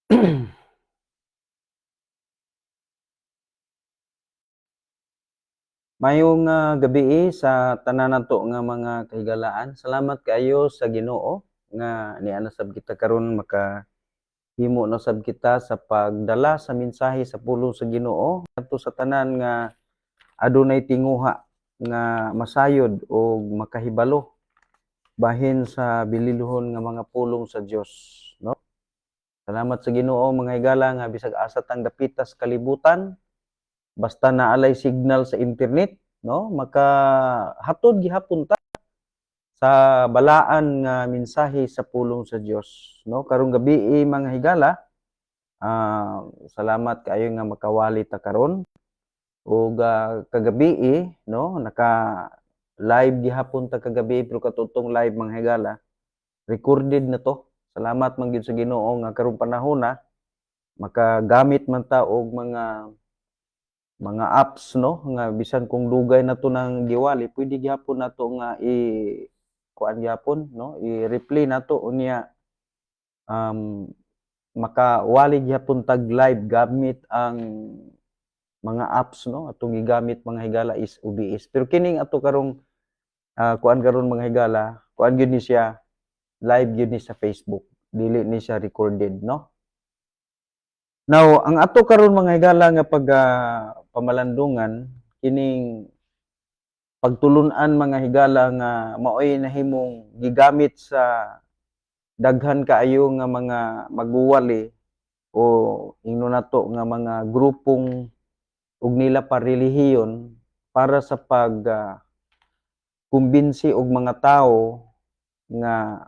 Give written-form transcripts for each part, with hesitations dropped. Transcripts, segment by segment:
Mayong gabi sa tanan nato nga mga kahigalaan. Salamat kaayo sa Ginoo nga niana sab kita karon makahimo na sab kita sa pagdala sa mensahe sa pulong sa Ginoo kadto sa tanan nga adunay tinguha nga masayod o makahibalo bahin sa bililohon nga mga pulong sa Dios, no? Salamat sa Ginoo mga higala nga bisag asa tang dapita sa kalibutan basta naalay signal sa internet, no, makahatod gihapon ta sa balaan nga mensahe sa pulong sa Dios, no. Karong gabi mga higala, salamat kaayo nga makawali ta karon ug kagabi no, naka-live gihapon ta kagabi pero katutong live mga higala, recorded na to. Salamat man gyud sa Ginoo nga karong panahona makagamit man ta og mga apps, no, nga bisan kung dugay na to ng giwali pwede gyapon nato nga kuan gyapon, no, i-replay nato unya makawali gyapon tag live gamit ang mga apps, no, atong gigamit mga higala is OBS. Pero kining ato karong kuan karon mga higala, kuan gyud ni siya, live gyud ni sa Facebook, dili ni siya recorded, no. Now, ang ato karon mga higala nga pamalandungan kining pagtulun-an mga higala nga maoy nahimong gigamit sa daghan kaayo nga mga magwali o ingno nato nga mga grupong ug nila pa relihiyon para sa kumbinsi og mga tawo nga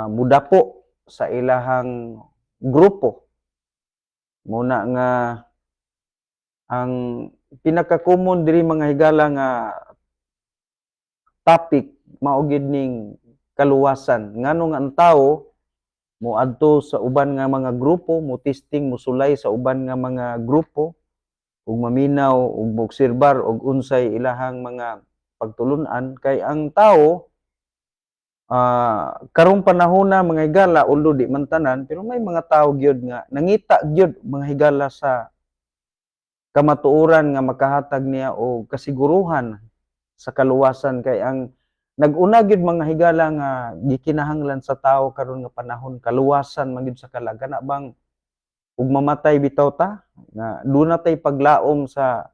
mudapo sa ilahang grupo. Muna nga ang pinaka-common diri mga higala nga topic mao gid ning kaluwasan. Ngano nga ang tawo moadto sa uban nga mga grupo, mo testing, mosulay sa uban nga mga grupo ug maminaw ug moobserbar og unsay ilahang mga pagtulun-an kay ang tawo karong panahona mga higala although di man tanan pero may mga tawo gyud nga nangita gyud mga higala sa kamatuoran nga makahatag niya og kasiguruhan sa kaluwasan kay ang nag-una gyud mga higala nga gikinahanglan sa tawo karon nga panahon kaluwasan man gyud sa kalag kana bang ug mamatay bitaw ta nga duna tay paglaom sa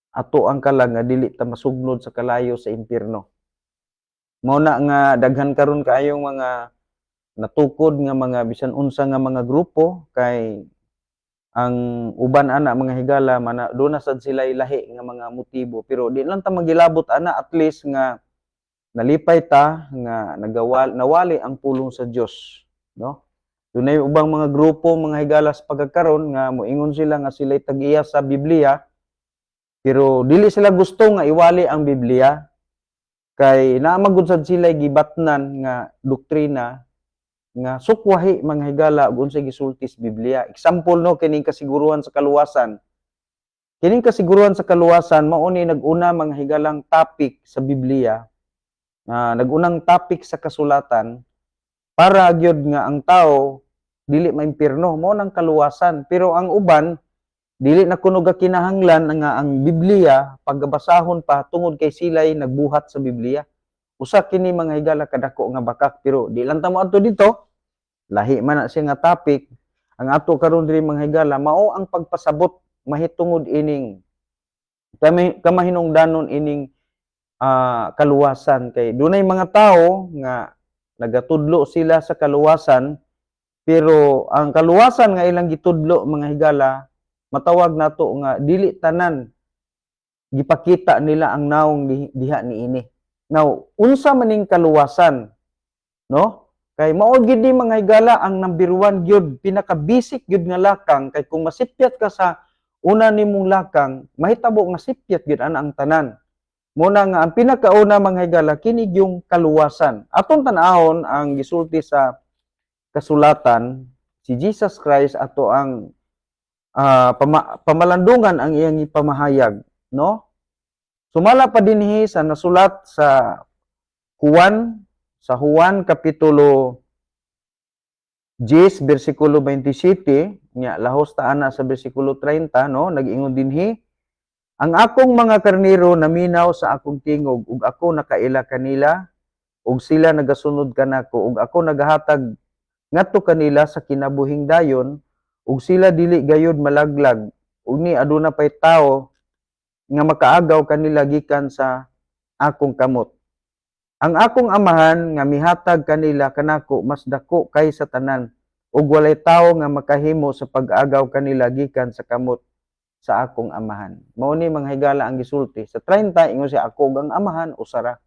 ato ang kalag nga dili ta masugnod sa kalayo sa impierno. Mao na nga daghan karon kaayong mga natukod nga mga bisan unsa nga mga grupo kay ang uban ana mga higala doon na sad sila lahi nga mga motibo pero di lang ta magilabot ana at least nga nalipay ta nga nawali ang pulong sa Dios, no. Dunay ubang mga grupo mga higala sa pagkakaron nga moingon sila nga sila'y tag-iya sa Biblia pero dili sila gusto nga iwali ang Biblia kay naa magud sad sila gibatnan nga doktrina nga sukwahi mga higala ug unsay gisulti sa Biblia. Example no kining kasiguruhan sa kaluwasan. Kining kasiguruhan sa kaluwasan mao ni nag-una mga higalang topic sa Biblia. Nag-unang topic sa kasulatan para gyud nga ang tao dili maimpierno mao nang kaluwasan. Pero ang uban dili na kuno kinahanglan nga ang Biblia paggabasahon pa tungod kay sila'y nagbuhat sa Biblia. Usa kini mga higala kadako nga bakak pero di lang ta moadto dito. Lahi man na siya nga topic. Ang ato karon diri mga higala mao ang pagpasabot mahitungod ining kamahinungdanon ining kaluwasan kay dunay mga tawo nga nagatudlo sila sa kaluwasan pero ang kaluwasan nga ilang gitudlo mga higala matawag nato nga dili tanan gipakita nila ang naong diha niini. Now, unsa maning kaluwasan, no? Kay mao gid ni mga higala ang number 1 gyud pinaka-basic gyud nga lakang kay kung masipyat ka sa una nimong lakang, mahitabo nga sipyat gyud ana ang tanan. Muna nga ang pinakauna mga higala kini yung kaluwasan. Atong tan-ahon ang gisulti sa kasulatan si Jesus Christ ato ang pamalandungan ang iyang ipamahayag, no? Sumala pa dinhi sa nasulat sa Juan kapitulo 10 bersikulo 27 nya lahos ta ana sa bersikulo 30 no, nag-ingon dinhi, ang akong mga karnero naminaw sa akong tingog ug ako nakaila kanila ug sila nagasunod kanako ug ako nagahatag ngadto kanila sa kinabuhing dayon ug sila dili gayud malaglag ug ni aduna pay tawo nga makaagaw kanila gikan sa akong kamot. Ang akong amahan nga mihatag kanila kanako mas dako kaysa tanan ug walay tawo nga makahimo sa pag-agaw kanila gikan sa kamot sa akong amahan. Mao ni mga higala ang gisulti. Sa 30 ingon siya ako ang amahan usara.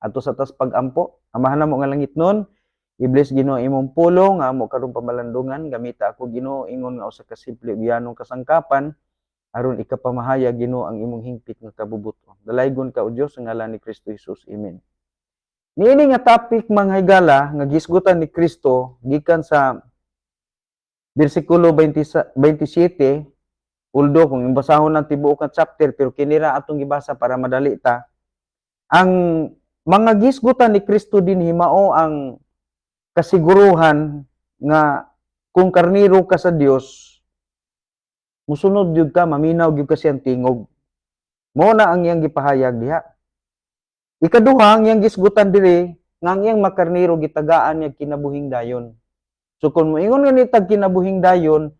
Ato sa tas pagampo, amahan na mo nga langit nun, i-bless Ginoo imong pulong nga amo karong pamalandungan, gamita ako Ginoo ingon nga usa ka simple biyanong kasangkapan aron ikapamahaya Ginoo ang imong hingpit nga kabubuton. Dalaygon ka o Dios sa ngalan ni Kristo Jesus. Amen. Niini nga topic mga higala nga gisgutan ni Kristo gikan sa bersikulo 27, uldo kung basahon ng tibuok nga chapter pero kinira atong gibasa para madali ta. Ang mga gisgutan ni Kristo din himao ang kasiguruhan nga kung karniro ka sa Dios musunod gyud ka, maminaw gyud ka siyang tingog. Mao na ang iyang gipahayag diha. Ikaduha, ang iyang gisgutan diri nga ang iyang makarniro gitagaan niya kinabuhing dayon. So kung moingon nga ni tag kinabuhing dayon,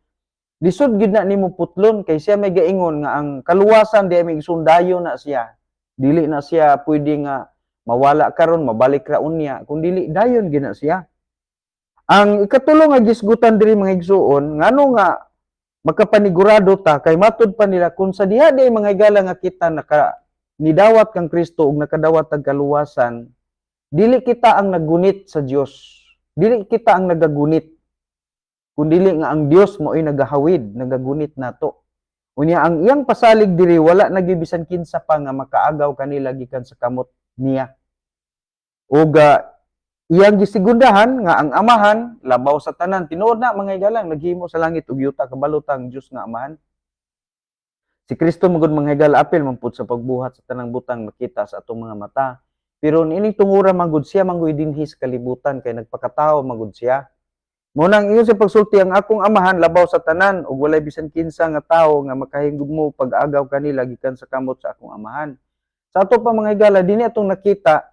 lisod gyud na nimo putlon kay siya may gaingon nga ang kaluwasan di may sundayon na siya. Dili na siya pwede nga mawala karon mabalik ra unya kung dili dayon gyud na siya. Ang ikatulo nga gisgutan diri mga igsuon ngano nga makapanigurado ta kay matud pa nila kung sa diha di mga higala nga kita nidawat kang Kristo ug nakadawat tag kaluwasan, dili kita ang naggunit sa Dios. Dili kita ang nagagunit. Kundili nga ang Dios mo'y nagahawid, nagagunit nato. Unya ang iyang pasalig diri wala nagibisan kinsa pa nga makaagaw kanila gikan sa kamot niya. Ug iyang gisigundahan nga ang amahan labaw sa tanan tinuod na mga higala naghimo sa langit ug yuta kabalutang Dios nga amahan. Si Kristo magud mga higala apil man pud sa pagbuhat sa tanang butang makita sa atong mga mata. Pero niining tungura magud siya manggoy dinhi sa kalibutan kay nagpakatao magud siya. Mo nang ingon sa pagsulti ang akong amahan labaw sa tanan ug walay bisan kinsa nga tawo nga makahingugmo pag-agaw kanila gikan sa kamot sa akong amahan. Sa ato pa mga higala dinhi atong nakita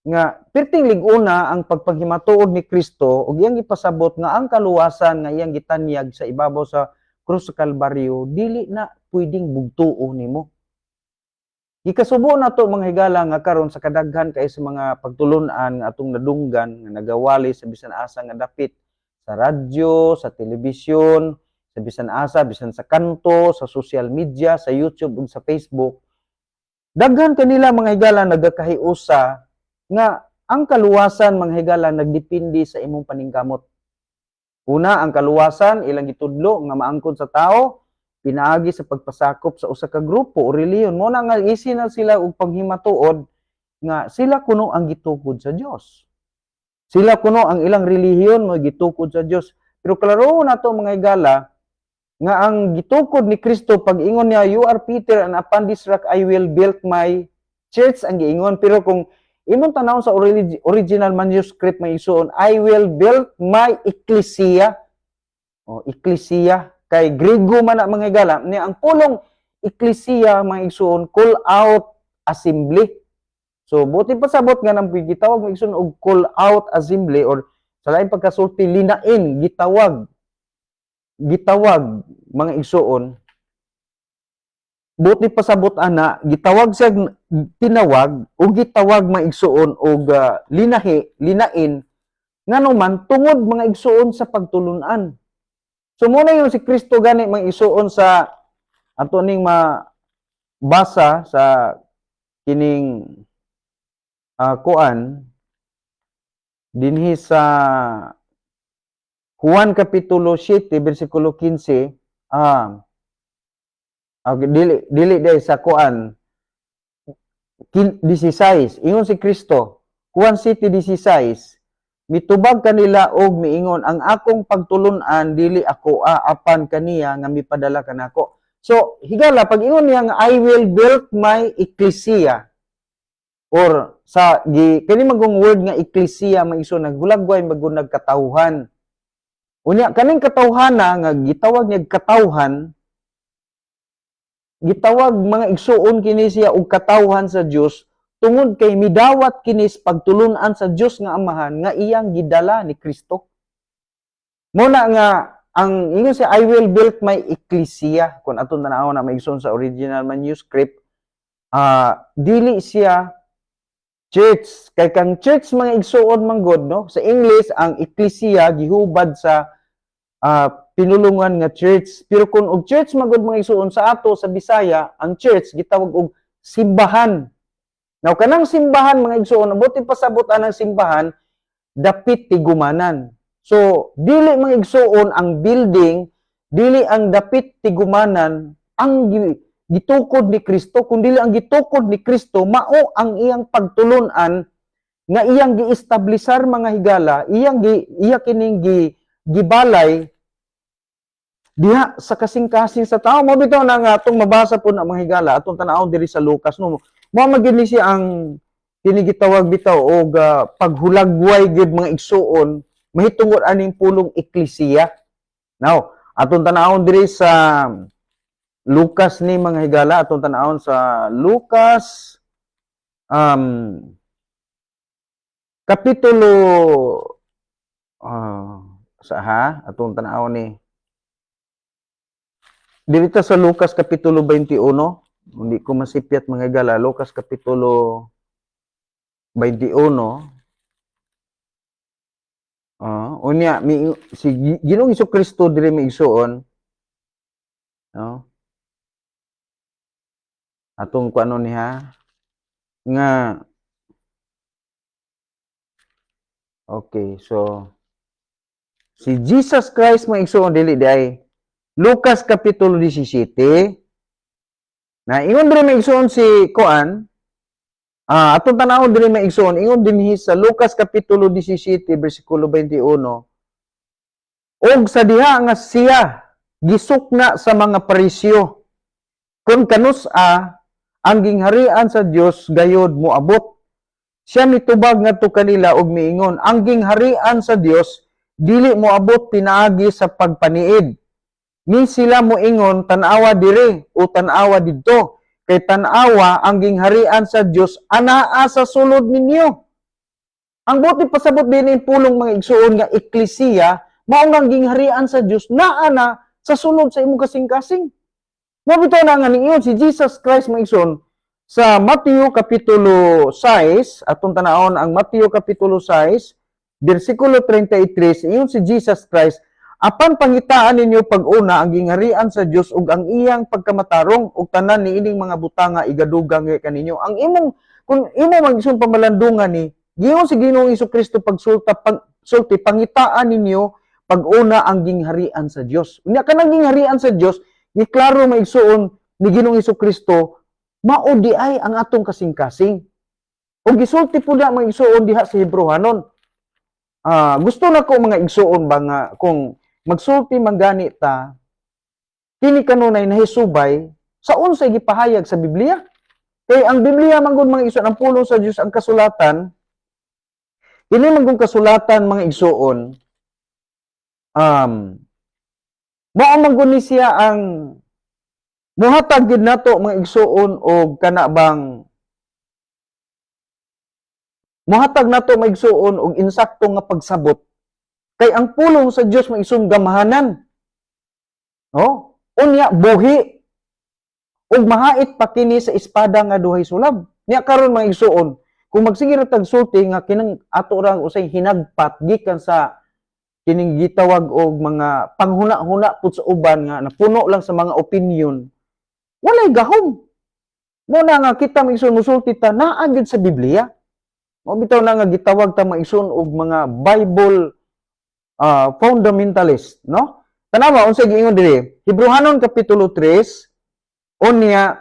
nga perting lig-una ang pagpanghimatuod ni Kristo ug iyang gipasabot nga ang kaluwasan nga iyang gitanyag sa ibabaw sa krus sa Kalbaryo dili na pwedeng bugtuo nimo. Gikasubo na to mga higala nga karon sa kadaghan kay sa mga pagtulun-an nga atong nadunggan nga nagawali sa bisan asa nga dapit sa radyo, sa telebisyon, sa bisan asa, bisan sa kanto, sa social media, sa YouTube ug sa Facebook. Daghan kanila mga higala nagakahiusa nga ang kaluwasan mga higala nagdepende sa imong paningkamot. Una, ang kaluwasan ilang gitudlo nga maangkon sa tao pinaagi sa pagpasakop sa usa ka grupo o reliyon. Mo na nga isin na sila og paghimatuod nga sila kuno ang gitukod sa Dios. Sila kuno ang ilang relihiyon mo gitukod sa Dios. Pero klaro na to mga higala nga ang gitukod ni Kristo pag ingon niya you are Peter and upon this rock I will build my church ang giingon. Pero kung imong tanawon sa original manuscript may isuon I will build my ecclesia. O ecclesia kay Grego man na mga higala ni ang pulong ecclesia mga isuon call out assembly. So buti pasabot nga nang gitawag mga isuon og call out assembly or sa lain pagkasulti linain gitawag mga isuon. Buti pasabot ana gitawag siya tinawag o gitawag mga igsuon og linain ngano man tungod mga igsuon sa pagtulunan. So muna yung si Kristo gani mga isuon sa ato ning mabasa sa kining kuan dinhi sa Juan kapitulo 7 bersikulo 15 dili day sa kuan 16 ingon si Kristo Juan 7:16 mitubag kanila og miingon ang akong pagtulun-an dili ako apan kaniya nga mipadala kanako. So higala pag ingon niya nga I will build my ecclesia or sa kani magong word nga ecclesia maiso naghulagway magud nagkatawhan Unya kaning katawhana nga gitawag niya katawhan, gitawag mga igsuon kini siya og katawhan sa Dios tungod kay midawat kinis pagtulun-an sa Dios nga Amahan nga iyang gidala ni Kristo. Muna nga ang ingon siya, I will build my ecclesia, kung aton tanawon na maigsoon sa original manuscript, dili siya church, kay kang church mga igsuon man god, no? Sa English ang ecclesia gihubad sa pinulungan nga church, pero kung og church magod mga igsuon sa ato sa Bisaya, ang church gitawag og simbahan. Now kanang simbahan mga igsuon, abuti pasabot anang simbahan, dapit tigumanan. So, dili mga igsuon ang building, dili ang dapit tigumanan ang gitukod ni Kristo, kundi ang gitukod ni Kristo mao ang iyang pagtulon-an nga iyang giestablisar mga higala, iya kining gibalay diha sa kasing-kasing sa tao. Mo bitaw na nga atong mabasa po na mga higala atong tan-awon diri sa Lucas, no. Mo magini siya ang tinigitawag bitaw og paghulagway gid mga igsuon mahitungod aning pulong eklesiya. Now, atong tan-awon diri sa Lucas ni mga higala, atong tan-awon sa Lucas kapitulo atong tan-awon ni dito sa Lucas kapitulo 21, hindi ko masipyat mga higala, Lucas kapitulo 21. Unya si Ginoong Hesukristo diri miigsuon, no? Atong kuano niya nga okay, so si Jesus Christ miigsuon dili day Lucas kapitulo 17. Na ingon diri miigsuon si Kuan, atong tanawon diri maigsoon, ingon dinhi sa Lucas kapitulo 17 bersikulo 21. Og sa diha nga siya gisukna sa mga Pariseo, kun kanus-a ang gingharian sa Dios gayod moabot. Siya mitubag ngadto kanila og miingon, ang gingharian sa Dios dili moabot pinaagi sa pagpaniid. Ni sila moingon tan-awa diri o tan-awa didto. Kay tan-awa ang gingharian sa Dios anaa sa sulod ninyo. Ang buti pasabot din in pulong mga igsuon nga eklesiya, mao nga gingharian sa Dios naa na sa sulod sa imong kasing-kasing. Mabitaw na nga ningon si Jesus Christ mga igsuon sa Mateo kapitulo 6, atong tan-awon ang Mateo kapitulo 6, bersikulo 33, ingon si Jesus Christ, apan pangitaan ninyo pag-una ang gingharian sa Dios ug ang iyang pagkamatarong ug tanan niining mga butanga igadugang kaninyo. Ang imong kung imo magsun pamalandungan ni giingon si Ginoong Hesukristo sulti pangitaan ninyo pag-una ang gingharian sa Dios. Unya kanang gingharian sa Dios giklaro maigsuon ni Ginoong Hesukristo mao di ay ang atong kasing-kasing. Ug gisulti pud na maigsuon diha sa Hebrewanon. Gusto na ko mga igsuon ba nga kung magsulti man gani ta kini kanunay nahisubay sa unsay gipahayag sa Biblia. Kay ang Biblia man gud mga igsuon ang pulong sa Dios ang kasulatan. Kini man gud kasulatan mga igsuon mao man gud ni siya ang muhatag gid nato mga igsuon og kana bang muhatag nato mga igsuon og insakto nga pagsabot. Kay ang pulong sa Dios maigsoon gamahanan. No? Unya buhi. Ug mahait pa kini sa espada nga duhay sulab. Nya karon mga igsuon, kung magsige ra tag sulti nga kinang ato ra usay hinagpat gikan sa kining gitawag og mga panghuna-huna pud sa uban nga napuno lang sa mga opinion. Walay gahom. Muna nga kita maigsoon musulti ta naa gyud sa Biblia. Mao bitaw na nga gitawag ta maigsoon og mga Bible fundamentalist, no? Tanawa unsay giingon diri? Hebrewanon kapitulo 3 unya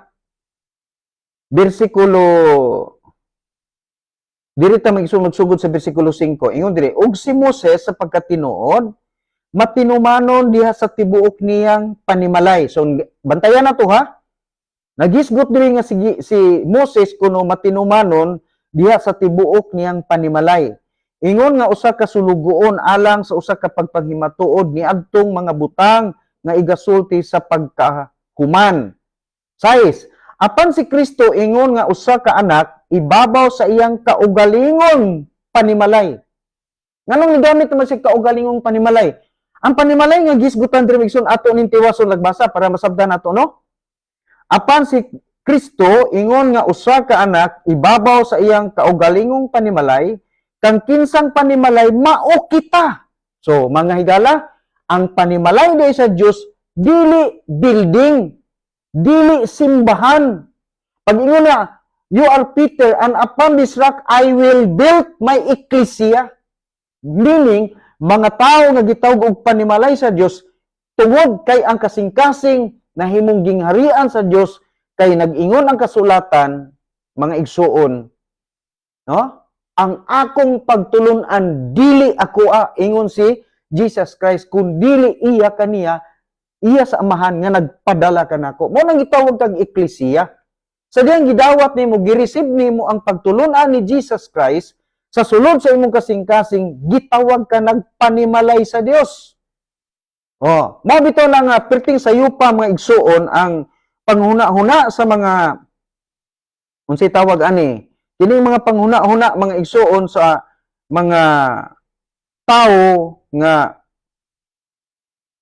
bersikulo diri ta magsugod sa bersikulo 5. Ingon diri, ug si Moses sa pagkatinuod matinumanon diha sa tibuok niyang panimalay. So bantayan na to ha. Nagisgot diri nga si Moses kuno matinumanon diha sa tibuok niyang panimalay. ingon nga usa ka sulugoon alang sa usa ka pagpaghimatuod niadtong mga butang nga igasulti sa pagkahuman. 6. Apan si Kristo ingon nga usa ka anak ibabaw sa iyang kaugalingong panimalay. Nganong nigamit naman si kaugalingong panimalay? Ang panimalay nga gisgutan diri migsun ato ning tiwason lagbasa para masabdan nato, no? Apan si Kristo ingon nga usa ka anak ibabaw sa iyang kaugalingong panimalay, kang kinsang panimalay mao kita. So, mga higala, ang panimalay di sa Dios dili building, dili simbahan. Pag ingon nga, you are Peter, and upon this rock I will build my ecclesia. Meaning, mga tao nga gitawag og panimalay sa Dios tungod kay ang kasing-kasing nahimong gingharian sa Dios kay nag-ingon ang kasulatan, mga igsuon, no? Ang akong pagtulunan dili ako ingon si Jesus Christ, kun dili iya kaniya, iya sa amahan nga nagpadala kanako. Mo nang gitawag kag ecclesia. Sa diyang gidawat nimo, gireceive nimo ang pagtulunan ni Jesus Christ, sa sulod sa imong kasing-kasing, gitawag ka nagpanimalay sa Dios. Oh, mao bitaw na nga perting sayupa mga igsuon ang panghuna-huna sa mga unsay tawag ani, kining mga panghuna-huna mga igsuon sa mga tao nga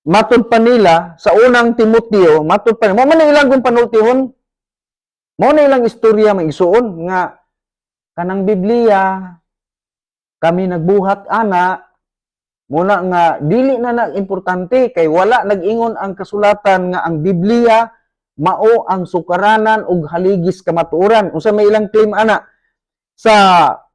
matud pa nila sa unang Timoteo, matud pa mo man ilang kung panultihon, mo na ilang istorya mga igsuon nga kanang Biblia kami nagbuhat ana muna nga dili na importante kay wala nag-ingon ang kasulatan nga ang Biblia mao ang sukaranan ug haligis kamatuoran. Unsa may ilang claim ana sa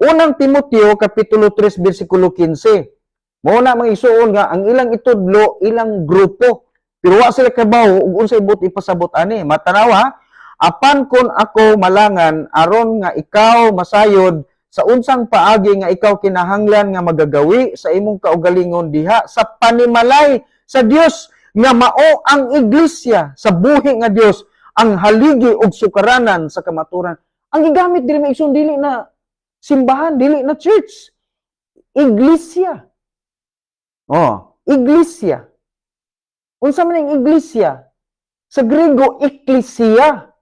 unang Timoteo kapitulo 3 bersikulo 15. Mao na mga isuon nga ang ilang itudlo ilang grupo pero wa sila kabaw ug unsay but ipasabot ani. Matanawa, apan kun ako malangan aron nga ikaw masayod sa unsang paagi nga ikaw kinahanglan nga magagawi sa imong kaugalingon diha sa panimalay sa Dios nga mao ang iglesia sa buhi nga Dios, ang haligi ug sukaranan sa kamaturan. Ang gigamit dili maigsoon dili na simbahan, dili na church. Iglesia. Oh, iglesia. Unsa man ang iglesia? Sa Grego, ekklesia.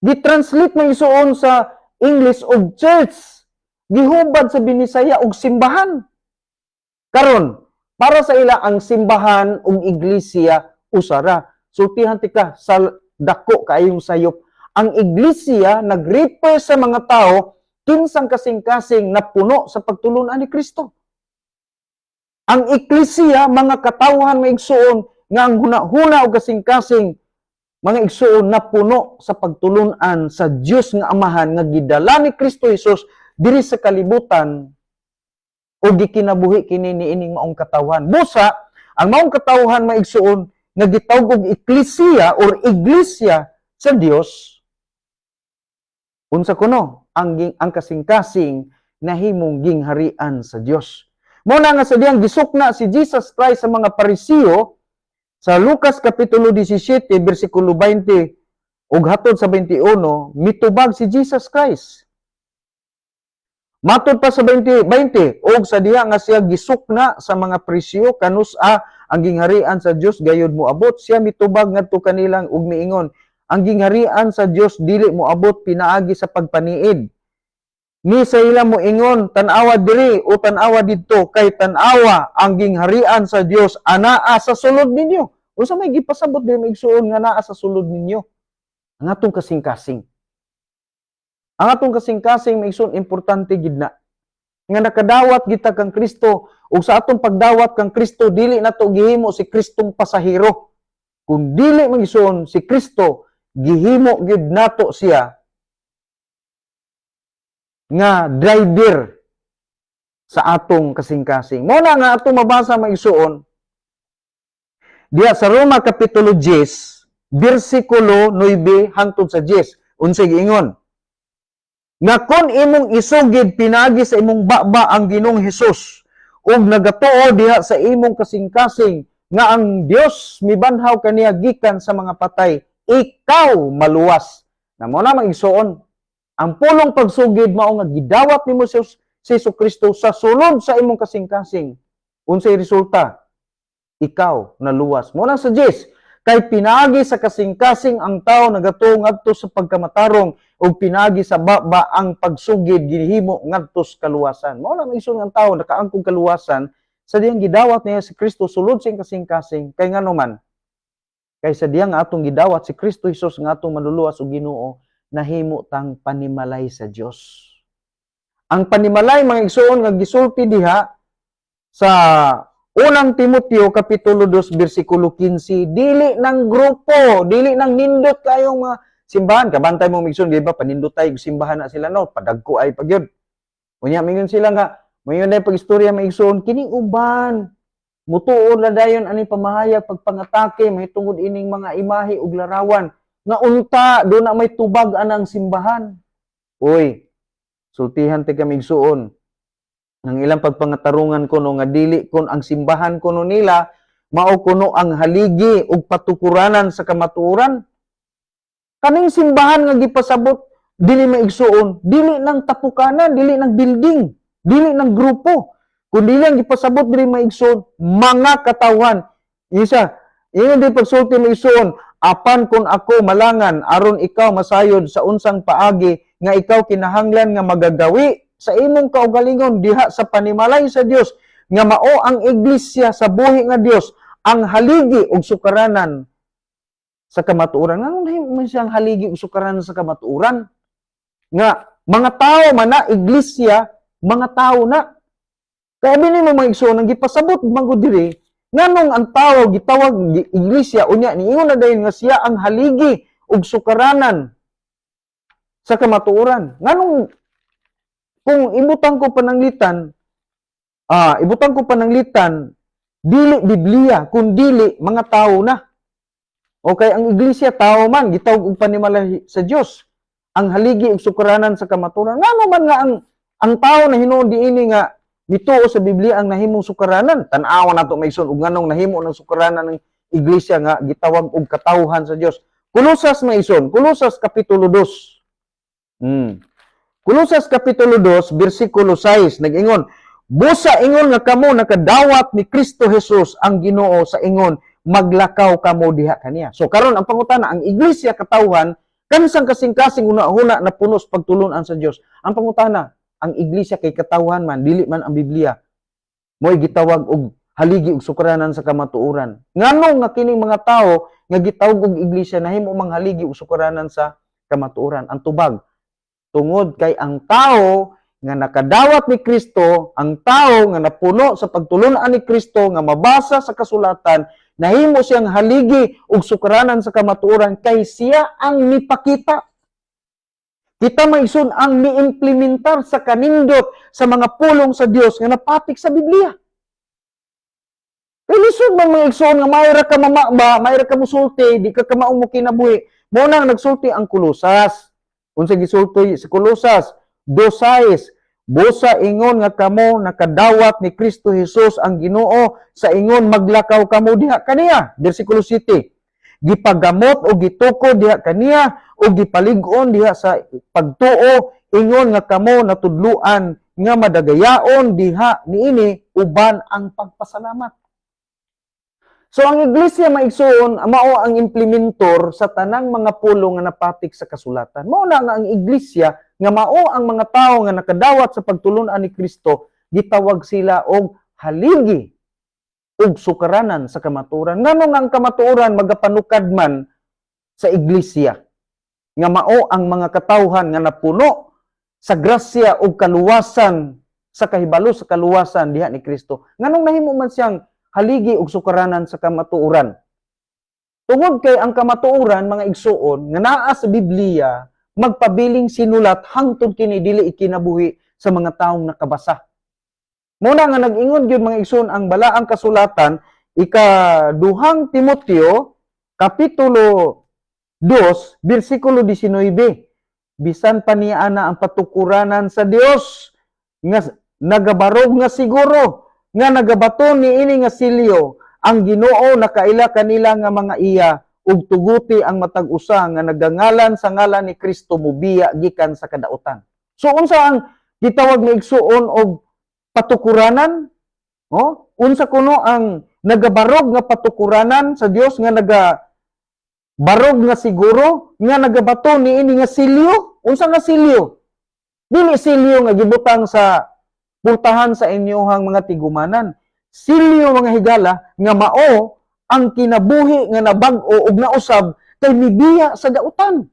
Gi-translate man isuon sa English og church. Gihubad sa Binisaya og simbahan. Karon, para sa ila ang simbahan ug iglesia usara. Sultihan tika sa dako kaayong sayop. Ang iglesia nag-refer sa mga tao kinsang kasing-kasing na puno sa pagtulunan ni Kristo. Ang iglesia mga katawhan maigsuon nga ang huna-huna og kasing-kasing mga igsuon na puno sa pagtulunan sa Dios nga Amahan nga gidala ni Kristo Jesus diri sa kalibutan o gikinabuhi kini niining maong katawhan. Busa, ang maong katawhan maigsuon nga gitawag og ecclesia or iglesia sa Dios. Unsa kuno ang kasing-kasing nahimong gingharian sa Dios. Mao na nga sa diyang gisukna si Jesus Christ sa mga Parisiyo sa Lucas kapitulo 17 bersikulo 20 ug hatod sa 21 mitubag si Jesus Christ. Matod pa sa 20 og sa diha nga siya gisukna sa mga presyo kanus-a ang gingharian sa Dios gayud moabot siya mitubag ngadto kanilang ug miingon ang gingharian sa Dios dili moabot pinaagi sa pagpaniid ni sa ila moingon tan-awa diri o tan-awa didto kay tan-awa ang gingharian sa Dios anaa sa sulod ninyo. Unsa may gipasabot diri maigsuon nga naa sa sulod ninyo? Ang atong kasing-kasing. Ang atong kasing-kasing maigsoon importante gid na nga nakadawat kita kang Kristo ug sa atong pagdawat kang Kristo dili nato gihimo si Kristong pasahero kun dili maigsoon si Kristo gihimo gid nato siya nga driver sa atong kasing-kasing. Mo na nga atong mabasa maigsoon diha sa Roma kapitulo 10 bersikulo 9 hangtod sa 10. Unsay giingon? Nga kon imong isugid pinagi sa imong baba ang Ginoong Hesus ug nagatuo diha sa imong kasing-kasing nga ang Dios mibanhaw kaniya gikan sa mga patay, ikaw maluwas. Na mo na magigsuon ang pulong pagsugid mao nga gidawat nimo si Jesucristo sa sulod sa imong kasing-kasing. Unsay resulta? Ikaw naluwas. Mo nang suggest kay pinagi sa kasing-kasing ang tao nagatong ngadto sa pagkamatarong ug pinagi sa baba ang pagsugid ginhimo ngadto sa kaluwasan. Mao lang isong ang tao nakaangkong kaluwasan sa diyang gidawat niya si Kristo sulod sing kasing-kasing kay ngano man kay sa diyang atong gidawat si Kristo Hesus nga atong manluluwas ug Ginoo nahimo tang panimalay sa Dios. Ang panimalay mga igsoon nga gisulti diha sa unang Timoteo kapitulo 2 bersikulo 15, dili ng grupo, dili ng nindot kayong mga simbahan. Kabantay mo migsoon, di ba? Panindot tayo simbahan na sila no, padagko ay pagyud. Unya mingon sila nga, mayon na pag-istorya maigsoon, kining uban mutuon na dayon ani pamahayag pagpangatake mahitungod ining mga imahe ug larawan nga unta do na may tubag anang simbahan. Uy, sultihan ti kami igsoon. Ang ilang pagpangatarungan kuno nga dili kun ang simbahan kuno nila mao kuno ang haligi ug patukuranan sa kamatuoran. Kaning simbahan nga gipasabot dili maigsuon, dili nang tapukanan, dili nang building, dili nang grupo, kundi lang gipasabot dili maigsuon mga katawhan. Isa, ingon di pagsulti maigsuon, apan kun ako malangan aron ikaw masayod sa unsang paagi nga ikaw kinahanglan nga magagawi sa imong kaugalingon diha sa panimalay sa Dios nga mao ang iglesia sa buhi nga Dios ang haligi ug sukaranan sa kamatuoran. Ngano man siyang haligi ug sukaranan sa kamatuoran? Nga mga tao man na iglesia, mga tao na. Kaya bini mo mga igsoon nang gipasabot mangud diri nganong ang tao gitawag iglesia unya niingon na dayon nga siya ang haligi ug sukaranan sa kamatuoran. Nganong kung ibutang ko pananglitan, dili Biblia, kung dili mga tao na. Okay, ang iglesia tao man, gitawag og panimalay sa Dios. Ang haligi ug sukaranan sa kamatuoran. Ngano man nga ang tao na hinuon diini nga bituo sa Biblia ang nahimong sukaranan. Tan-awa nato maigsoon ug nganong nahimo ng sukaranan ng iglesia nga gitawag og katawhan sa Dios. Kolosas maigsoon, Kolosas kapitulo 2. Kolosas kapitulo 2, bersikulo 6, nag-ingon, busa ingon nga kamo nakadawat ni Kristo Jesus ang Ginoo sa ingon, maglakaw kamo diha kaniya. So karon ang pangutana, ang iglesia katawhan, kansang kasing-kasing una-una na punos pagtulunan sa Dios. Ang pangutana, ang iglesia kay katawhan man, dili man ang Biblia, mo'y gitawag og haligi ug sukaranan sa kamatuoran. Nganong nga kining mga tao nga gitawag og iglesia nahimo mang haligi ug sukaranan sa kamatuoran? Ang tubag, tungod kay ang tao nga nakadawat ni Kristo, ang tao nga napuno sa pagtulunan ni Kristo, nga mabasa sa kasulatan, nahimo siyang haligi ug sukaranan sa kamatuoran kay siya ang mipakita. Kita maigsoon ang miimplementar sa kanindot sa mga pulong sa Dios nga napatik sa Biblia. Kay lisod man maigsoon nga mayra ka mamaba, mayra ka musulti, di ka kamaong mo kinabuhi. Mo nang nagsulti ang Kolosas. Unsa gisulti sa Kolosas 2:6, busa ingon nga kamo nakadawat ni Kristo Jesus ang Ginoo sa ingon maglakaw kamo diha kaniya. Bersikulo 7, gipagamot o gitukod diha kaniya o gipalig-on diha sa pagtuo ingon nga kamo natudluan nga madagayaon diha niini uban ang pagpasalamat. So ang iglesia maigsoon mao ang implementor sa tanang mga pulong nga napatik sa kasulatan. Mao na nga ang iglesia nga mao ang mga tao nga nakadawat sa pagtulunan ni Kristo, gitawag sila og haligi ug sukaranan sa kamatuoran. Ngano nga ang kamatuoran magapanukad man sa iglesia nga mao ang mga katawhan nga napuno sa grasya ug kaluwasan sa kahibalo sa kaluwasan diha ni Kristo. Nganong nahimo man siyang haligi ug sukaranan sa kamatuoran? Tungod kay ang kamatuoran mga igsuon nga naa sa Biblia magpabiling sinulat hangtod kini dili ikinabuhi sa mga taong nakabasa. Muna nga nag-ingon gyud mga igsuon ang balaang kasulatan ika-2 Timoteo kapitulo 2 bersikulo 19. Bisan pa niya ana ang patukuranan sa Dios nga nagabarog nga siguro nga nagabaton ni ini nga silyo ang Ginoo nakaila kanila nga mga iya ug tuguti ang matag usa nga nagangalan sa ngalan ni Kristo mubiya gikan sa kadautan. So unsa ang gitawag na igsuon og patukuranan. Oh, unsa kuno ang nagabarog nga patukuranan sa Dios nga barog nga siguro nga nagabato niini nga silyo. Unsa nga silyo? Dili silyo nga gibutang sa pultahan sa inyohang mga tigumanan. Silyo mga higala nga mao ang kinabuhi nga nabag-o ug nausab kay mibiya sa dautan.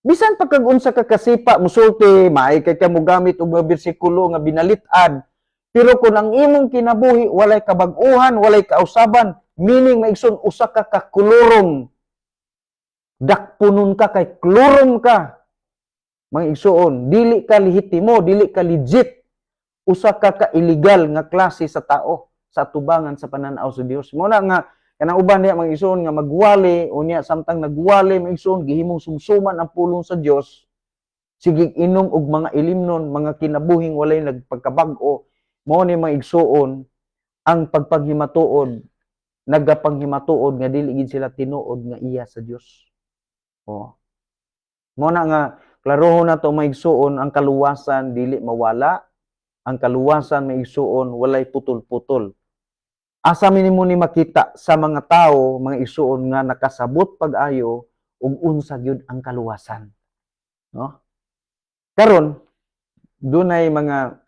Bisan pa kag unsa ka kasipa musulti, maay kay ka mo gamit og mga bersikulo nga binalit-ad. Pero kung ang imong kinabuhi walay kabag-uhan, walay kausaban, meaning maigsoon usa ka kakulurong. Dakpunon ka kay klurong ka. Mga igsuon, dili ka lehitimo, dili ka legit. Usa ka illegal nga klase sa tao sa atubangan sa pananaw sa Dios. Mo na nga kanang uban niya mga igsuon nga magwali unya samtang nagwali mga igsuon gihimong sumsuman ang pulong sa Dios. Sige inom og mga ilimnon, mga kinabuhing walay nagpagkabag-o. Mo ni mga igsuon ang pagpanghimatuod, nagapanghimatuod nga dili gid sila tinuod nga iya sa Dios. Oh. Mo na nga klarohon na to mga igsuon ang kaluwasan dili mawala. Ang kaluwasan may igsuon walay putol-putol. Asa minimo ni makita sa mga tao, mga igsuon nga nakasabot pag-ayo ug unsa gyud ang kaluwasan. No? Karon dunay mga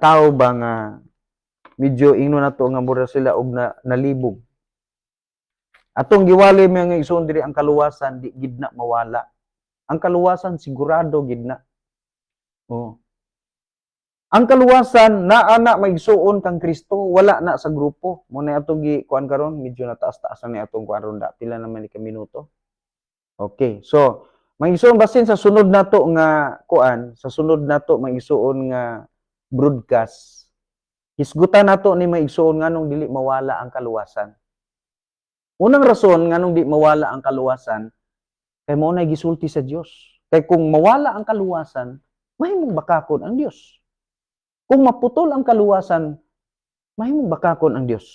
tao ba nga medyo ingno na to nga mura sila og nalibog. Atong giwali mga igsuon diri ang kaluwasan di gid na mawala. Ang kaluwasan sigurado gid na. Oh. Ang kaluwasan naa na maigsuon kang Kristo, wala na sa grupo. Mo na atong kuan karon, medyo nataas-taasan ni atong kuan ron da pila naman ni ka minuto. Okay. So, maigsuon basin sa sunod nato nga kuan, sa sunod nato maigsuon nga broadcast. Hisgutan nato ni maigsuon nganong dili mawala ang kaluwasan. Unang rason nganong di mawala ang kaluwasan kay mao na gisulti sa Dios. Kay kung mawala ang kaluwasan, mahimong bakakon ang Dios. Kung maputol ang kaluwasan, mahimong bakakon ang Dios.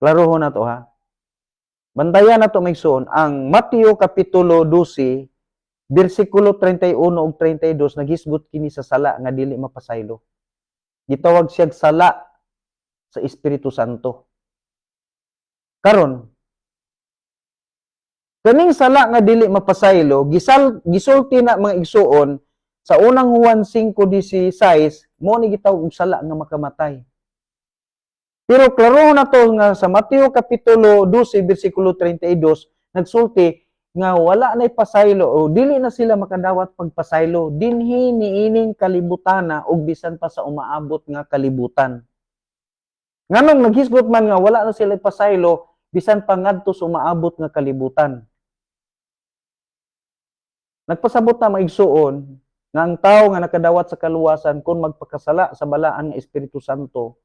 Klarohon na to ha. Bantayan na to maigsoon ang Mateo kapitulo 12, bersikulo 31 ug 32 naghisgot kini sa sala nga dili mapasaylo. Gitawag siya sala sa Espiritu Santo. Karon, kaning sala nga dili mapasaylo, gisulti na mga igsuon sa unang Juan 5:16, mo ni gitawag og sala nga makamatay. Pero klaro na to nga sa Mateo kapitulo 12 bersikulo 32 nagsulti nga wala na pasaylo o dili na sila makadawat pagpasaylo dinhi niining kalibutana ug bisan pa sa umaabot nga kalibutan. Nganong naghisgot man nga wala na sila pasaylo bisan pa ngadto sa umaabot nga kalibutan. Nagpasabot na maigsuon nga ang tao nga nakadawat sa kaluwasan kung magpakasala sa balaan nga Espiritu Santo,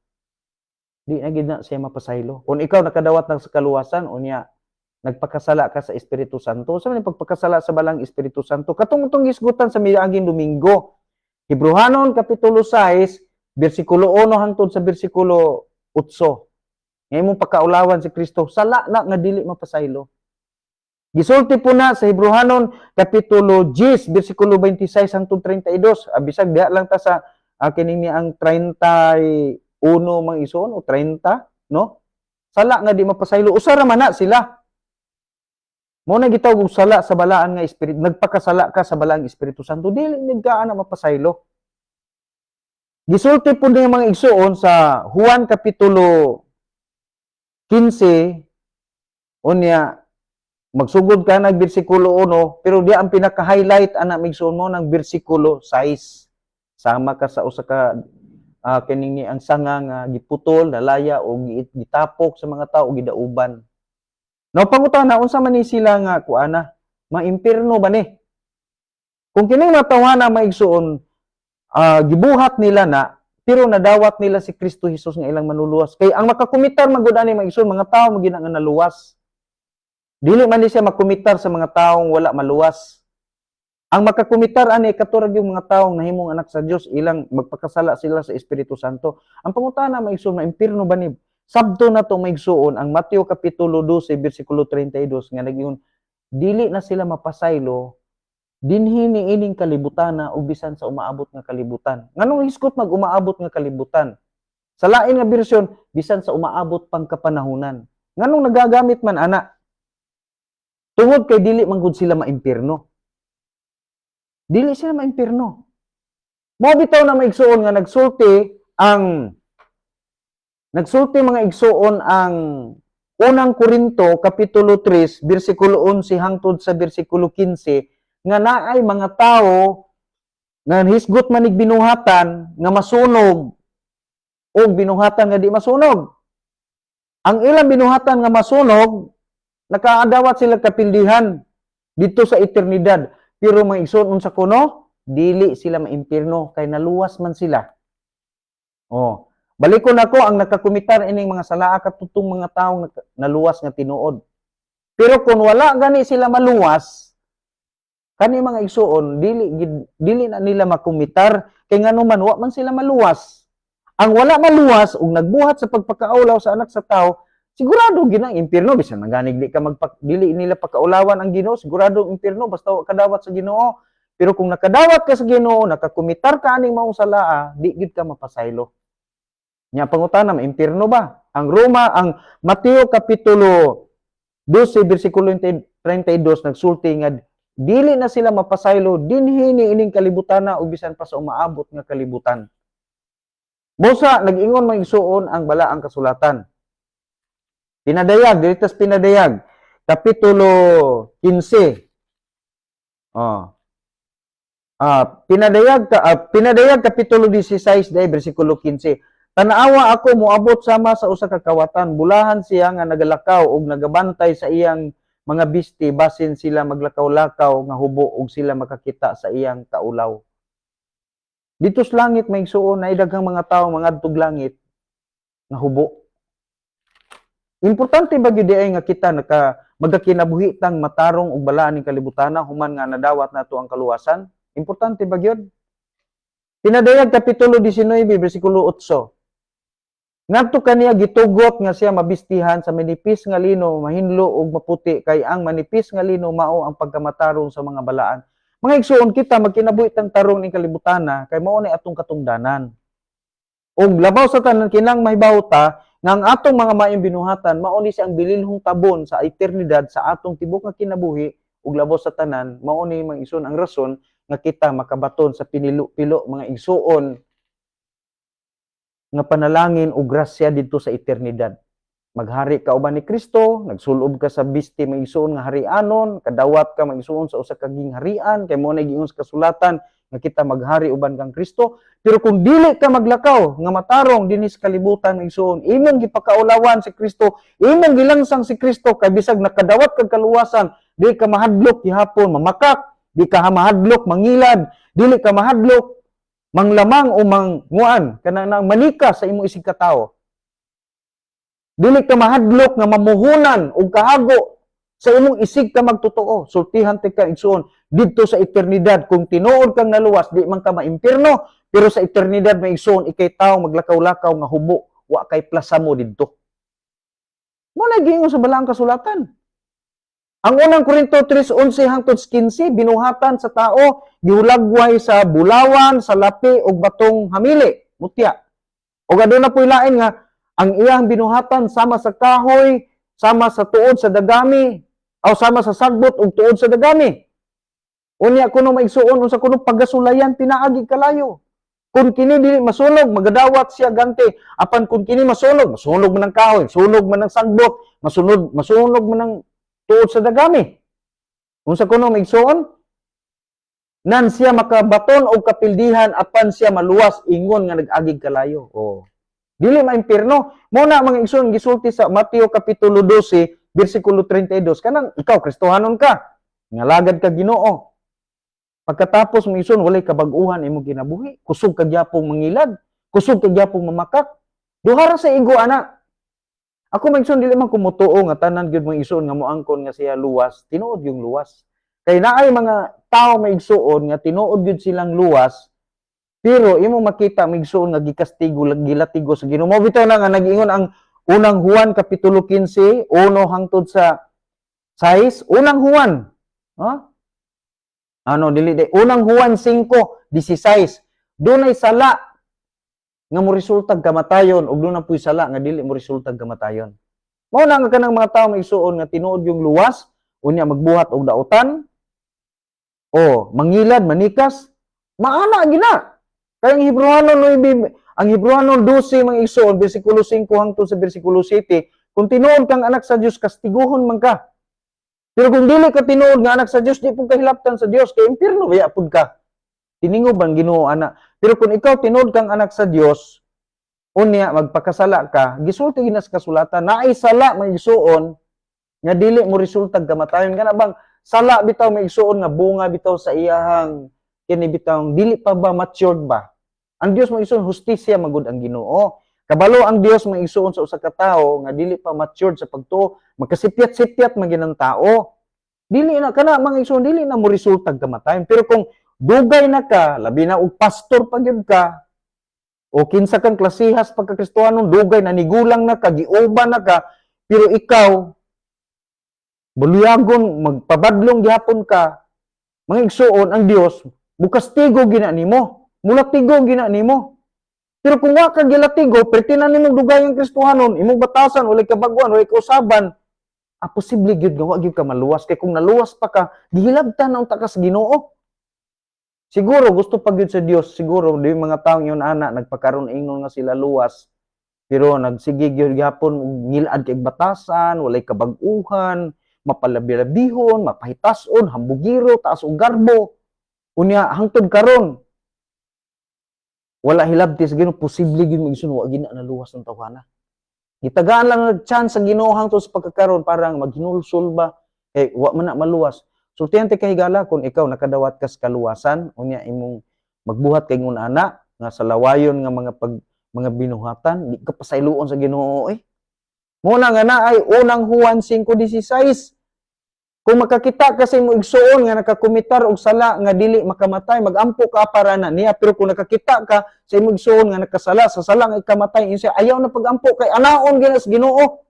di na gid na siya mapasaylo. Kung ikaw nakadawat na sa kaluwasan, unya nagpakasala ka sa Espiritu Santo, sa man pagpakasala sa balang Espiritu Santo, katong gisgutan sa miaging Domingo. Hebrehanon kapitulo 6, bersikulo 1 hangtod sa bersikulo 8. Ngay mong pagkaulawan si Kristo, sala na nga dili mapasaylo. Gisulti po na sa Hebrehanon kapitulo 10 bersikulo 26 hangtod 32. Bisag diha lang ta sa kining ni ang 31 mga ison o 30, no? Sala nga di mapasaylo. Usa ra man na sila. Mo na gitawag og sala sa balaan nga espiritu. Nagpakasala ka sa balaang Espiritu Santo, dili nigkaan na mapasaylo. Gisulti po niya mga igsuon sa Juan kapitulo 15 unya magsugod ka ng bersikulo 1, pero di ang pinaka-highlight ana migsuon mo ng bersikulo 6. Sama ka sa usa ka kining ni ang sanga nga giputol, nalaya o gitapok sa mga tao gidauban. No pangutana unsa man ni sila nga kuana? Maimpierno ba ni? Kung kining matawhana maigsuon gibuhat nila na pero nadawat nila si Kristo Hesus nga ilang manuluwas. Kay ang makakumitar magud ani maigsuon mga tao magina nga naluwas. Dili man ni siya makumitar sa mga taong wala maluwas. Ang makakumitar ani katurag yung mga taong nahimong anak sa Dios, ilang magpakasala sila sa Espiritu Santo. Ang pangutana maigsuon na impierno ba ni? Sabto na to maigsuon ang Mateo kapitulo 12 bersikulo 32 nga nagingon dili na sila mapasaylo dinhi niining kalibutan na ug bisan sa umaabot nga kalibutan. Nganong hiskot mag-umaabot nga kalibutan? Sa lain nga bersyon, bisan sa umaabot pang kapanahunan. Nganong nagagamit man ana? Tungod kay dili man gud sila maimpierno. Dili sila maimpierno. Mao bitaw na maigsuon nga nagsulti mga igsuon ang unang Korinto kapitulo 3 bersikulo 11 hangtod sa bersikulo 15 nga naay mga tawo nga hisgot manig binuhatan nga masunog o binuhatan nga di masunog. Ang ilang binuhatan nga masunog, nakaadawat sila kapildihan dito sa eternidad. Pero mga igsoon sa kuno, dili sila maimpierno kay naluwas man sila. Oh, balikon ako ang nakakumitar ining mga salaa katutong mga taong naluwas nga tinuod. Pero kung wala gani sila maluwas, kani mga igsoon dili na nila makumitar kay nganuman wa man sila maluwas. Ang wala maluwas ug nagbuhat sa pagpakaulaw sa anak sa tao, sigurado ginang impierno bisan maganig dili nila pakaulawan ang Ginoo, sigurado impierno basta wa kadawat sa Ginoo. Pero kung nakadawat ka sa Ginoo, nakakumitar ka aning maong salaa, di gid ka mapasaylo. Nya pangutana, impierno ba? Ang Mateo kapitulo 12 bersikulo 32 nagsulti nga dili na sila mapasaylo dinhi niining kalibutan na ug bisan pa sa umaabot nga kalibutan. Busa nag-ingon maigsuon ang balaang kasulatan. Pinadayag, diritas pinadayag, kapitulo 15. Pinadayag kapitulo 16 day bersikulo 15. Tanawa ako moabot sama sa usa ka kawatan, bulahan siya nga nagalakaw ug nagabantay sa iyang mga bisti basin sila maglakaw-lakaw nga hubo ug sila makakita sa iyang kaulaw. Dito sa langit may igsuon na daghang mga tawo mga adtog langit nga hubo. Importante ba gyud nga kita magakinabuhi tang matarong og balaan ning kalibutan human nga nadawat nato ang kaluwasan? Importante ba gyud? Pinadayag kapitulo 19 bersikulo 8. Ngadto kaniya gitugot nga siya mabistihan sa manipis nga lino, mahinlo ug maputi kay ang manipis nga lino mao ang pagkamatarong sa mga balaan. Mga igsuon kita magkinabuhi tang tarong ning kalibutan kay mao ni atong katungdanan. Ug labaw sa tanan kinang mahibaw ta nga ang atong mga maayong binuhatan mao ni siyang bilinhong tabon sa eternidad sa atong tibok nga kinabuhi ug labaw sa tanan mao ni mga igsuon ang rason nga kita makabaton sa pinilo-pilo mga igsuon nga panalangin o grasya dito sa eternidad. Maghari ka uban ni Kristo, nagsulob ka sa bisti maigsuon nga harianon, kadawat ka maigsuon sa usa ka gingharian, kay mo na giingon sa kasulatan nga kita maghari uban kang Kristo. Pero kung dili ka maglakaw nga matarong dinhi sa kalibutan maigsuon, imong gipakaulawan si Kristo, imong gilangsang si Kristo kay bisag nakadawat kag kaluwasan, dili ka mahadlok gihapon mamakak, di ka mahadlok mangilad, dili ka mahadlok manglamang o manguan kanang manika sa imong isig ka tawo. Dili ka mahadlok nga mamuhunan og kahago sa imong isig ka magtotoo. Sultihan ti ka igsuon didto sa eternidad kung tinuod kang naluwas di man ka maimpierno, pero sa eternidad maigsuon ikay tawo maglakaw-lakaw nga hubo, wa kay plasa mo didto. Mo na giingon sa balaang kasulatan. Ang unang Korinto 3:11 hangtod 15 binuhatan sa tao gihulagway sa bulawan, sa lapi ug batong hamili, mutya. Ug aduna poy lain nga ang iyang binuhatan sama sa kahoy, sama sa tuod sa dagami, o sama sa sagbot ug tuod sa dagami. Unya kuno maigsuon unsa kuno pagasulayan pinaagi kalayo. Kung kini dili masunog, magadawat siya ganti. Apan kung kini masunog, masunog man ang kahoy, sunog man ang sagbot, masunog man ang tuod sa dagami. Unsa kuno maigsuon? Nan siya makabaton og kapildihan apan siya maluwas ingon nga nag-agig kalayo. Dili maimpierno. Muna mga igsoon gisulti sa Mateo kapitulo 12 bersikulo 32 kanang ikaw Kristohanon ka, ngalagad ka Ginoo. Pagkatapos mo igsoon walay kabag-uhan imong kinabuhi, kusog ka gyapong mangilad, kusog ka gyapong mamakak. Duha ra sa igo ana. Ako maigsoon dili man kumutuo nga tanan gyud mga igsoon nga moangkon nga siya luwas, tinuod yung luwas. Kay naay mga tao maigsuon nga tinuod gyud silang luwas, pero imo makita maigsuon nga gikastigo gilatigo sa Ginoo. Mao bitaw na nga nag-ingon ang unang Juan kapitulo 15, 1 hangtod sa 6, unang Juan. Ano dili di unang Juan 5:16 dunay sala nga mo resultag kamatayon ug dunay puy sala nga dili mo resultag kamatayon. Mao na nga kanang mga tawo maigsuon nga tinuod yung luwas unya magbuhat og dautan o mangilad manikas maana gina. Kaya ang Hebreano 12 mga igsoon bersikulo 5 hangtod sa bersikulo 7 kung tinuod kang anak sa Dios kastiguhon man ka. Pero kung dili ka tinuod nga anak sa Dios di pud kahilaptan sa Dios kay impierno baya pud ka. Tiningob ang Ginoo ana. Pero kung ikaw tinuod kang anak sa Dios unya magpakasala ka gisulti gina sa kasulatan naay sala may igsuon nga dili mo resultag kamatayon kana bang sala bitaw may igsuon nga bunga bitaw sa iyahang kini bitaw dili pa ba matured ba ang Dios mo igsuon hustisya magud ang Ginoo kabalo ang Dios mo igsuon sa usa ka tawo nga dili pa matured sa pagtuo magkasipyat-sipyat man ginang tao dili na kana mga igsuon dili na mo resultag kamatayon pero kung dugay na ka labi na og pastor pa gyud ka o kinsa kang klasihas pagkakristohanon dugay na nigulang na ka giuban na ka pero ikaw buliagon magpabadlong gihapon ka mga igsuon ang Dios mukastigo gina nimo mulatigo gina nimo pero kung wa ka gilatigo pertinan nimo dugay ang kristohanon imong batasan walay kabaguan walay kausaban posible gyud nga wa gyud ka maluwas kay kung naluwas pa ka gihilabtan na unta ka sa Ginoo. Siguro gusto pa gyud sa Dios siguro di mga taong yon ana nagpakaron ingnon nga sila luwas pero nagsige gyud gihapon ngilad kay batasan walay kabag-uhan mapalabi-labihon mapahitas-on hambugiro taas og garbo unya hangtod karon wala hilabti sa Ginoo posible gyud magsun wa gina naluwas ng tawhana gitagaan lang ng chance sa Ginoo hangtod sa pagkakaron parang maghinulsol ba kay wa man na maluwas. Sultihan ti kahigala kung ikaw nakadawat ka sa kaluwasan unya imong magbuhat kay ngun ana nga sa lawayon nga mga binuhatan di ka pasayloon sa Ginoo mo na nga naay unang Juan 5:16 kung makakita ka sa imong igsuon nga nakakomitar og sala nga dili makamatay magampo ka para na niya pero kung nakakita ka sa imong igsuon nga nakasala sa sala nga ikamatay insa ayaw na pagampo kay anaon gina sa Ginoo.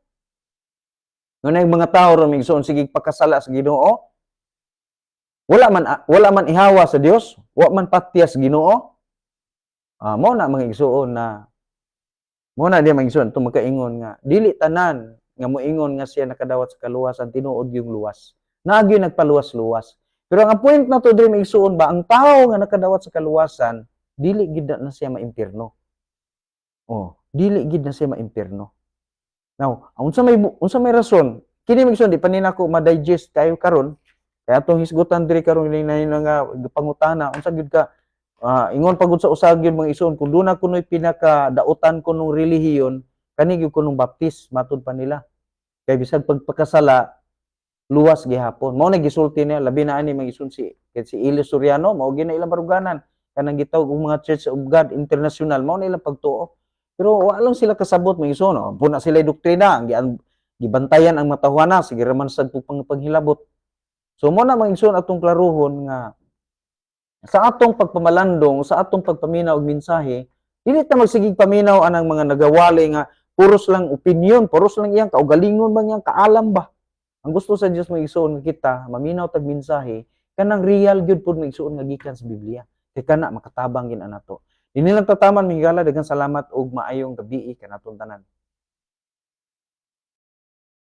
Ngunay mga tawo ra migsuon sige pakasala sa Ginoo wala man ihawa sa Dios, wa man patya sa Ginoo. Mao na mga igsuon na mao na di mga igsuon tong makaingon nga dili tanan nga moingon nga siya nakadawat sa kaluwasan tinuod yung luwas. Naagi nagpaluwas-luwas. Pero ang point na to diri mga igsuon ba ang tawo nga nakadawat sa kaluwasan dili gid na siya maimpierno. Dili gid na siya maimpierno. Now, unsa may rason kini mga igsuon di pa ni nako ma-digest kayo karon kaya atong hisgutan diri karon linay nga pangutana unsa gyud ka ingon pagud sa usa gyud mga ison kung duna kunoy pinakadautan kunong relihiyon kani gyud kunong baptis matud pa nila kay bisag pagpakasala luwas gihapon mao na gisulti niya labi na ani mga ison si Eli Soriano mao gyud na ilang baruganan kanang gitawag og mga Church of God International mao na ilang pagtuo pero wa lang sila kasabot mga ison puna sila doktrina ang gibantayan ang matahwana sige raman sad panghilabot. So mo na mga atong klaruhon nga sa atong pagpamalandong, sa atong pagpaminaw og mensahe, dili ta magsigig paminaw anang mga nagawali nga puros lang opinion, puros lang iyang kaugalingon ba niyang kaalam ba. Ang gusto sa Dios mga igsoon nga kita maminaw tag mensahe kanang real gyud pud mga igsoon nga gikan sa Biblia. Kay kana makatabang gid anato. Dinhi lang tataman mingala daghang salamat og maayong gabi kanaton tanan.